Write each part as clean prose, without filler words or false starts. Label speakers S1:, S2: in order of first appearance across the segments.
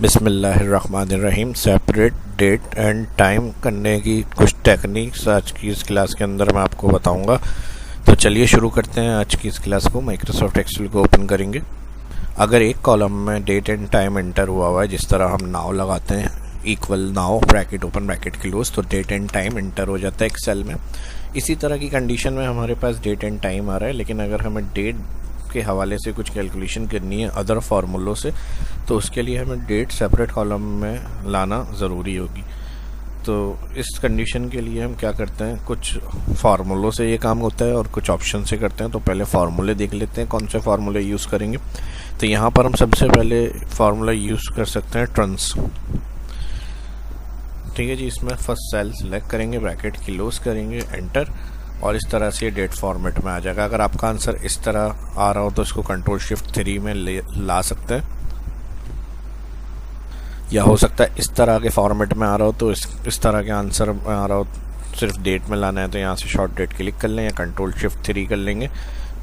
S1: बिस्मिल्लाहिर्रहमानिर्रहीम। Separate date and time करने की कुछ टेक्निक्स आज की इस क्लास के अंदर मैं आपको बताऊंगा। तो चलिए शुरू करते हैं आज की इस क्लास को। माइक्रोसॉफ्ट एक्सेल को ओपन करेंगे। अगर एक कॉलम में डेट एंड टाइम एंटर हुआ है, जिस तरह हम नाउ लगाते हैं equal now bracket open bracket close, तो डेट एंड टाइम एंटर हो जाता है एक्सेल में। इसी तरह की कंडीशन में हमारे पास डेट एंड टाइम आ रहा है, लेकिन अगर हमें डेट के हवाले से कुछ कैलकुलेशन करनी है अदर फार्मूलों से, तो उसके लिए हमें डेट सेपरेट कॉलम में लाना ज़रूरी होगी। तो इस कंडीशन के लिए हम क्या करते हैं, कुछ फार्मूलों से ये काम होता है और कुछ ऑप्शन से करते हैं। तो पहले फार्मूले देख लेते हैं कौन से फार्मूले यूज़ करेंगे। तो यहाँ पर हम सबसे पहले फार्मूला यूज़ कर सकते हैं ट्रांस। ठीक है जी, इसमें फर्स्ट सेल सेलेक्ट करेंगे, ब्रैकेट क्लोज करेंगे, एंटर, और इस तरह से डेट फॉर्मेट में आ जाएगा। अगर आपका आंसर इस तरह आ रहा हो तो इसको कंट्रोल शिफ्ट 3 में ला सकते हैं, या हो सकता है इस तरह के फॉर्मेट में आ रहा हो तो इस तरह के आंसर में आ रहा हो, सिर्फ डेट में लाना है तो यहाँ से शॉर्ट डेट क्लिक कर लें या कंट्रोल शिफ्ट 3 कर लेंगे,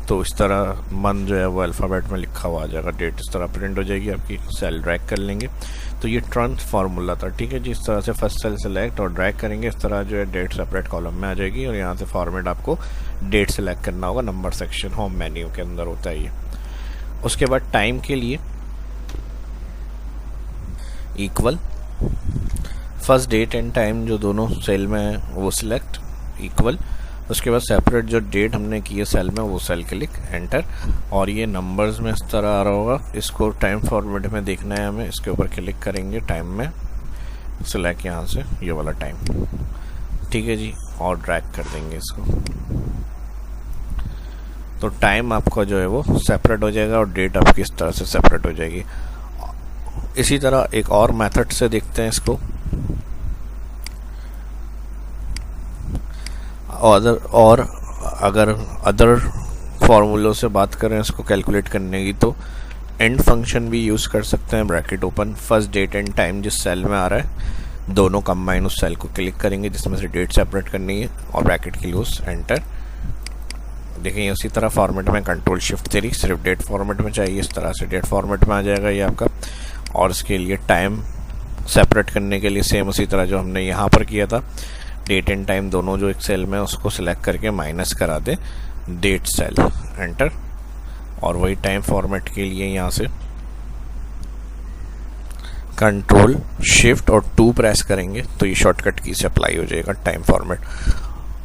S1: तो इस तरह मन जो है वो अल्फ़ाबेट में लिखा हुआ आ जाएगा, डेट इस तरह प्रिंट हो जाएगी आपकी। सेल ड्रैग कर लेंगे। तो ये ट्रांस फार्मूला था। ठीक है जी, इस तरह से फर्स्ट सेल सेलेक्ट और ड्रैग करेंगे, इस तरह जो है डेट सेपरेट कॉलम में आ जाएगी। और यहाँ से फॉर्मेट आपको डेट सेलेक्ट करना होगा, नंबर सेक्शन होम मेन्यू के अंदर होता है ये। उसके बाद टाइम के लिए equal first date and time जो दोनों सेल में है वो सिलेक्ट, इक्वल, उसके बाद सेपरेट जो डेट हमने की है सेल में वो सेल क्लिक, एंटर, और ये नंबर्स में इस तरह आ रहा होगा। इसको टाइम फॉर्मेट में देखना है हमें, इसके ऊपर क्लिक करेंगे, टाइम में सिलेक्ट यहाँ से ये वाला टाइम। ठीक है जी, और ड्रैग कर देंगे इसको, तो टाइम आपका जो है वो सेपरेट हो जाएगा और डेट आपकी इस तरह से सेपरेट हो जाएगी। इसी तरह एक और मेथड से देखते हैं इसको। और अगर अदर फार्मूलों से बात करें इसको कैलकुलेट करने की, तो एंड फंक्शन भी यूज़ कर सकते हैं। Bracket open, first date and time जिस सेल में आ रहा है दोनों कंबाइन उस सेल को क्लिक करेंगे जिसमें से डेट सेपरेट करनी है, और ब्रैकेट क्लोज, एंटर। देखिए उसी तरह फॉर्मेट में कंट्रोल शिफ्ट 3, सिर्फ डेट फॉर्मेट में चाहिए, इस तरह से डेट फॉर्मेट में आ जाएगा ये आपका। और इसके लिए टाइम सेपरेट करने के लिए सेम उसी तरह जो हमने यहाँ पर किया था, डेट एंड टाइम दोनों जो एक सेल में उसको सिलेक्ट करके माइनस करा दे डेट सेल, एंटर। और वही टाइम फॉर्मेट के लिए यहाँ से कंट्रोल शिफ्ट और 2 प्रेस करेंगे तो ये शॉर्टकट की से अप्लाई हो जाएगा टाइम फॉर्मेट।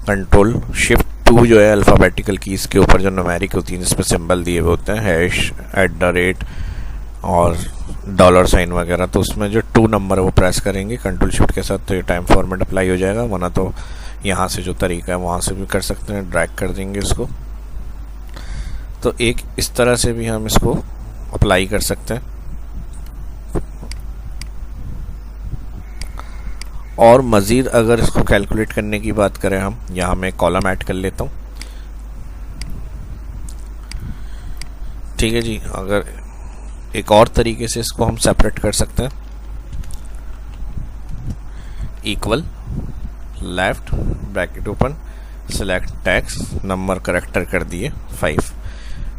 S1: कंट्रोल शिफ्ट 2 जो है अल्फ़ाबेटिकल कीज़ के ऊपर जो न्यूमेरिक होती है जिसमें सिंबल दिए हुए होते हैं, हैश, @ और $साइन वगैरह, तो उसमें जो 2 नंबर है वो प्रेस करेंगे कंट्रोल शिफ्ट के साथ, तो ये टाइम फॉर्मेट अप्लाई हो जाएगा। वरना तो यहाँ से जो तरीका है वहाँ से भी कर सकते हैं, ड्रैग कर देंगे इसको। तो एक इस तरह से भी हम इसको अप्लाई कर सकते हैं। और मज़ीद अगर इसको कैलकुलेट करने की बात करें हम, यहाँ मैं कॉलम ऐड कर लेता हूँ। ठीक है जी, अगर एक और तरीके से इसको हम सेपरेट कर सकते हैं, equal left bracket open select text, number character कर दिए 5,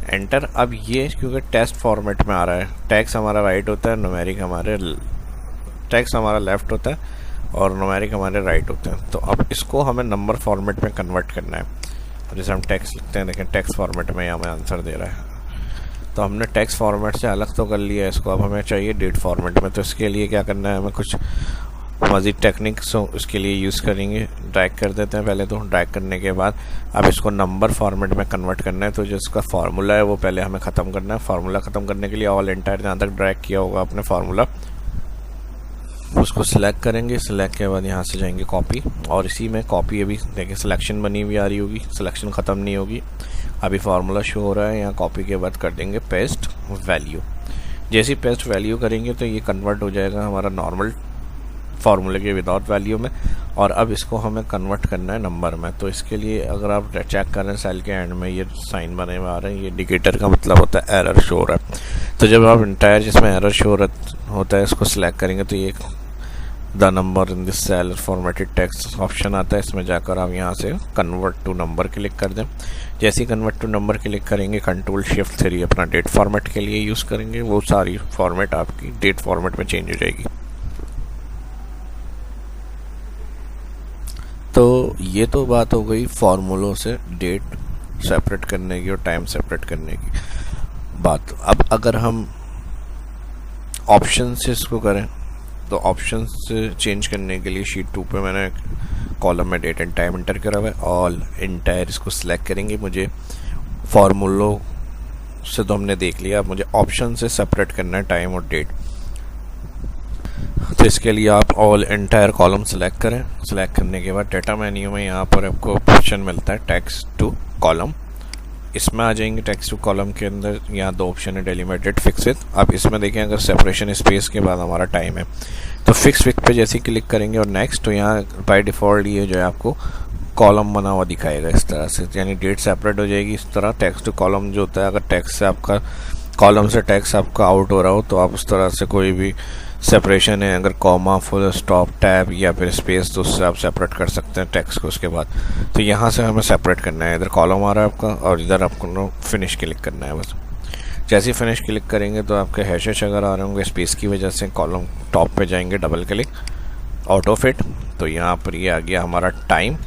S1: एंटर। अब ये क्योंकि टेक्स्ट फॉर्मेट में आ रहा है, टेक्स्ट हमारा राइट होता है, न्यूमेरिक हमारे टेक्स्ट हमारा लेफ्ट होता है और न्यूमेरिक हमारे राइट होते हैं। तो अब इसको हमें नंबर फॉर्मेट में कन्वर्ट करना है। जैसे हम टेक्स्ट लिखते हैं, देखें टेक्स्ट फॉर्मेट में हमें आंसर दे रहा है, तो हमने टेक्स्ट फॉर्मेट से अलग तो कर लिया इसको, अब हमें चाहिए डेट फॉर्मेट में। तो इसके लिए क्या करना है, हमें कुछ मज़ीद टेक्निक्स इसके लिए यूज़ करेंगे। ड्रैग कर देते हैं पहले, तो ड्रैग करने के बाद अब इसको नंबर फॉर्मेट में कन्वर्ट करना है। तो जिसका फार्मूला है वो पहले हमें ख़त्म करना है। फार्मूला ख़त्म करने के लिए ऑल एंटायर जहाँ तक ड्रैग किया होगा अपने फार्मूला उसको सिलेक्ट करेंगे। सिलेक्ट के बाद यहाँ से जाएंगे कॉपी, और इसी में कॉपी अभी देखिए सिलेक्शन बनी हुई आ रही होगी, सिलेक्शन ख़त्म नहीं होगी, अभी फार्मूला शो हो रहा है। यहाँ कॉपी के बाद कर देंगे पेस्ट वैल्यू। जैसे ही पेस्ट वैल्यू करेंगे तो ये कन्वर्ट हो जाएगा हमारा नॉर्मल फार्मूले के विदाउट वैल्यू में। और अब इसको हमें कन्वर्ट करना है नंबर में। तो इसके लिए अगर आप चेक करें सेल के एंड में ये साइन बने हुए आ रहे हैं, ये इंडिकेटर का मतलब होता है एरर शो हो रहा है। तो जब आप इंटायर जिसमें एरर शो होता है इसको सिलेक्ट करेंगे तो ये the number in this cell formatted text option आता है, इसमें जाकर आप यहाँ से कन्वर्ट टू नंबर क्लिक कर दें। जैसे ही कन्वर्ट टू नंबर क्लिक करेंगे Ctrl+Shift+3 अपना डेट फॉर्मेट के लिए यूज़ करेंगे, वो सारी फॉर्मेट आपकी डेट फॉर्मेट में चेंज हो जाएगी। तो ये तो बात हो गई फॉर्मूलों से डेट सेपरेट करने की और टाइम सेपरेट करने की बात। अब अगर हम ऑप्शन से इसको करें तो ऑप्शन से चेंज करने के लिए शीट 2 पे मैंने कॉलम में डेट एंड टाइम एंटर करा हुआ है। ऑल एंटायर इसको सिलेक्ट करेंगे। मुझे फॉर्मूलों से तो हमने देख लिया, अब मुझे ऑप्शन से सेपरेट करना है टाइम और डेट। तो इसके लिए आप ऑल एंटायर कॉलम सेलेक्ट करें। सेलेक्ट करने के बाद डाटा मेन्यू में यहाँ पर आपको ऑप्शन मिलता है टेक्स्ट टू कॉलम, इसमें आ जाएंगे। टेक्स्ट टू कॉलम के अंदर यहाँ 2 ऑप्शन है, डेलिमिटेड, फिक्स विथ। अब इसमें देखें अगर सेपरेशन स्पेस के बाद हमारा टाइम है तो फिक्स विथ पे जैसे ही क्लिक करेंगे और नेक्स्ट, तो यहाँ बाय डिफ़ॉल्ट ये जो है आपको कॉलम बना हुआ दिखाएगा इस तरह से, यानी डेट सेपरेट हो जाएगी इस तरह। टेक्स्ट टू कॉलम जो होता है, अगर टेक्स्ट से आपका कॉलम से टेक्स्ट आपका आउट हो रहा हो तो आप उस तरह से कोई भी सेपरेशन है, अगर कॉमा, फुल स्टॉप, टैब या फिर स्पेस, तो उससे आप सेपरेट कर सकते हैं टेक्स्ट को उसके बाद। तो यहाँ से हमें सेपरेट करना है, इधर कॉलम आ रहा है आपका और इधर आपको फिनिश क्लिक करना है बस। जैसे ही फिनिश क्लिक करेंगे तो आपके हैशेस अगर आ रहे होंगे स्पेस की वजह से, कॉलम टॉप पे जाएंगे, डबल क्लिक, ऑटो फिट। तो यहाँ पर ये आ गया हमारा टाइम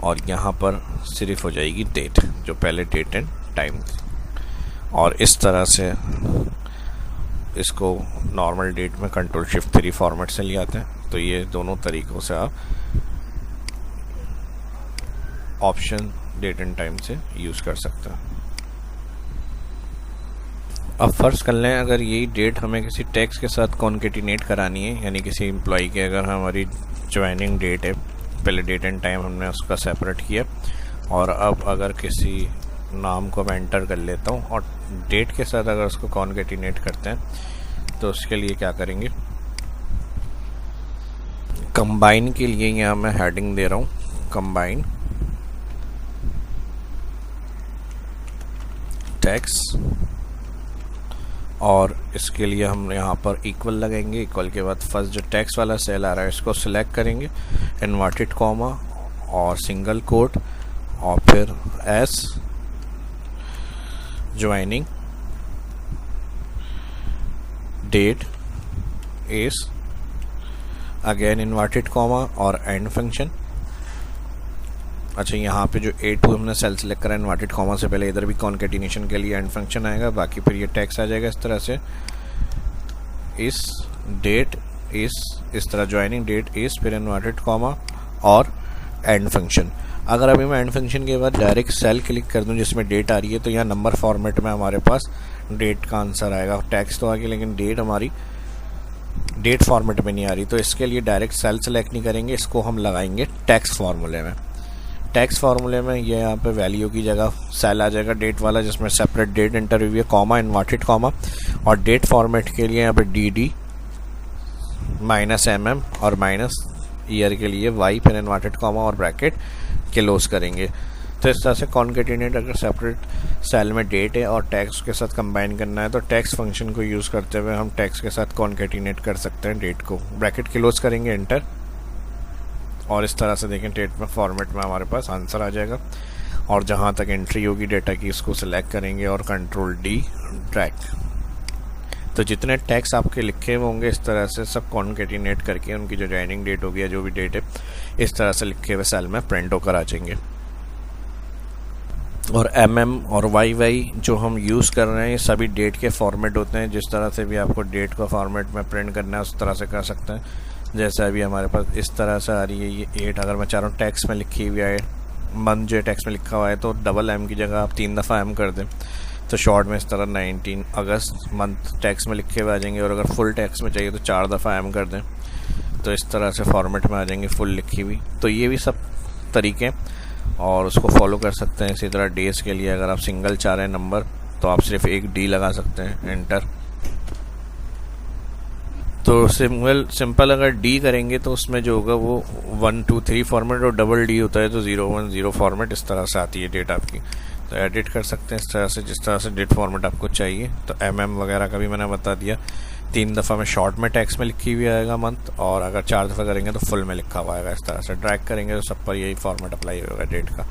S1: और यहाँ पर सिर्फ हो जाएगी डेट, जो पहले डेट एंड टाइम थी। और इस तरह से इसको नॉर्मल डेट में Ctrl+Shift+3 फॉर्मेट से ले आते हैं। तो ये दोनों तरीक़ों से आप ऑप्शन डेट एंड टाइम से यूज़ कर सकते हैं। अब फ़र्ज़ कर लें अगर यही डेट हमें किसी टेक्स्ट के साथ कॉन्केटिनेट करानी है, यानी किसी एम्प्लॉई के अगर हमारी ज्वाइनिंग डेट है, पहले डेट एंड टाइम हमने उसका सेपरेट किया, और अब अगर किसी नाम को मैं एंटर कर लेता हूँ और डेट के साथ अगर उसको कॉन्केटिनेट करते हैं तो उसके लिए क्या करेंगे, कंबाइन के लिए यहाँ मैं हेडिंग दे रहा हूँ, कंबाइन टेक्स्ट, और इसके लिए हम यहाँ पर इक्वल लगाएंगे। इक्वल के बाद फर्स्ट जो टेक्स्ट वाला सेल आ रहा है इसको सिलेक्ट करेंगे, इन्वर्टेड कॉमा और सिंगल कोट, और फिर as joining date is, again inverted comma और एंड फंक्शन। अच्छा, यहाँ पे जो A2 हमने सेल सेलेक्ट करा इन्वर्टेड कॉमा से पहले, इधर भी कॉन्केटिनेशन के लिए एंड फंक्शन आएगा, बाकी फिर ये टेक्स्ट आ जाएगा इस तरह से, इस डेट इस तरह ज्वाइनिंग डेट इस, फिर इन्वर्टेड कॉमा और एंड फंक्शन। अगर अभी मैं एंड फंक्शन के बाद डायरेक्ट सेल क्लिक कर दूं जिसमें डेट आ रही है तो यहाँ नंबर फॉर्मेट में हमारे पास डेट का आंसर आएगा। टेक्स्ट तो आ गया लेकिन डेट हमारी डेट फॉर्मेट में नहीं आ रही, तो इसके लिए डायरेक्ट सेल सेलेक्ट नहीं करेंगे, इसको हम लगाएंगे टेक्स्ट फार्मूले में। टेक्स्ट फार्मूले में ये यहाँ पे वैल्यू की जगह सेल आ जाएगा डेट वाला, जिसमें सेपरेट डेट एंटर हुई है, कॉमा, इन्वर्टेड कॉमा, और डेट फॉर्मेट के लिए यहाँ पे DD -mm और माइनस ईयर के लिए Y, फिर इन्वर्टेड कॉमा और ब्रैकेट क्लोज करेंगे। तो इस तरह से कॉन्केटिनेट अगर सेपरेट सेल में डेट है और टेक्स्ट के साथ कंबाइन करना है तो टेक्स्ट फंक्शन को यूज़ करते हुए हम टेक्स्ट के साथ कॉन्केटिनेट कर सकते हैं डेट को। ब्रैकेट क्लोज करेंगे, एंटर, और इस तरह से देखें डेट में फॉर्मेट में हमारे पास आंसर आ जाएगा। और जहाँ तक एंट्री होगी डेटा की इसको सिलेक्ट करेंगे और Ctrl+D ड्रैग। तो जितने टैक्स आपके लिखे हुए होंगे इस तरह से सब कॉन्केटिनेट करके उनकी जो ज्वाइनिंग डेट होगी या जो भी डेट है इस तरह से लिखे हुए सेल में प्रिंट होकर आ जाएंगे। और और YY जो हम यूज़ कर रहे हैं ये सभी डेट के फॉर्मेट होते हैं। जिस तरह से भी आपको डेट का फॉर्मेट में प्रिंट करना है उस तरह से कर सकते हैं। जैसे अभी हमारे पास इस तरह से आ रही है ये 8, अगर मैं चाह रहा हूँ टैक्स में लिखी हुई है, मंथ जो टैक्स में लिखा हुआ है तो डबल M की जगह आप 3 दफ़ा M कर दें तो शॉर्ट में इस तरह 19 अगस्त मंथ टैक्स में लिखे हुए आ जाएंगे। और अगर फुल टैक्स में चाहिए तो 4 दफ़ा M कर दें तो इस तरह से फॉर्मेट में आ जाएंगे फुल लिखी हुई। तो ये भी सब तरीके और उसको फॉलो कर सकते हैं। इसी तरह डेज़ के लिए अगर आप सिंगल चाह रहे हैं नंबर तो आप सिर्फ एक D लगा सकते हैं, एंटर। तो सिंपल अगर D करेंगे तो उसमें जो होगा वो 1 2 3 फॉर्मेट, और डबल D होता है तो 0 1 0 फॉर्मेट इस तरह से आती है डेट आपकी। तो एडिट कर सकते हैं इस तरह से जिस तरह से डेट फॉर्मेट आपको चाहिए। तो MM वगैरह का भी मैंने बता दिया। 3 दफ़ा में शॉर्ट में टेक्स्ट में लिखी हुई आएगा मंथ, और अगर 4 दफ़ा करेंगे तो फुल में लिखा हुआ आएगा। इस तरह से ड्रैग करेंगे तो सब पर यही फॉर्मेट अप्लाई होगा डेट का।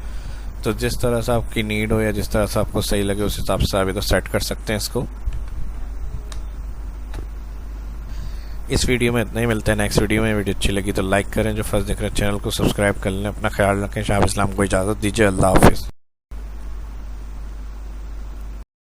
S1: तो जिस तरह से आपकी नीड हो या जिस तरह से आपको सही लगे उस हिसाब से अभी तो सेट कर सकते हैं इसको। इस वीडियो में इतना ही, मिलते हैं नेक्स्ट वीडियो में। वीडियो अच्छी लगी तो लाइक करें, जो फर्स्ट देख रहे हैं चैनल को सब्सक्राइब कर लें। अपना ख्याल रखें। शाह इस्लाम को इजाज़त दीजिए। अल्लाह हाफिज़।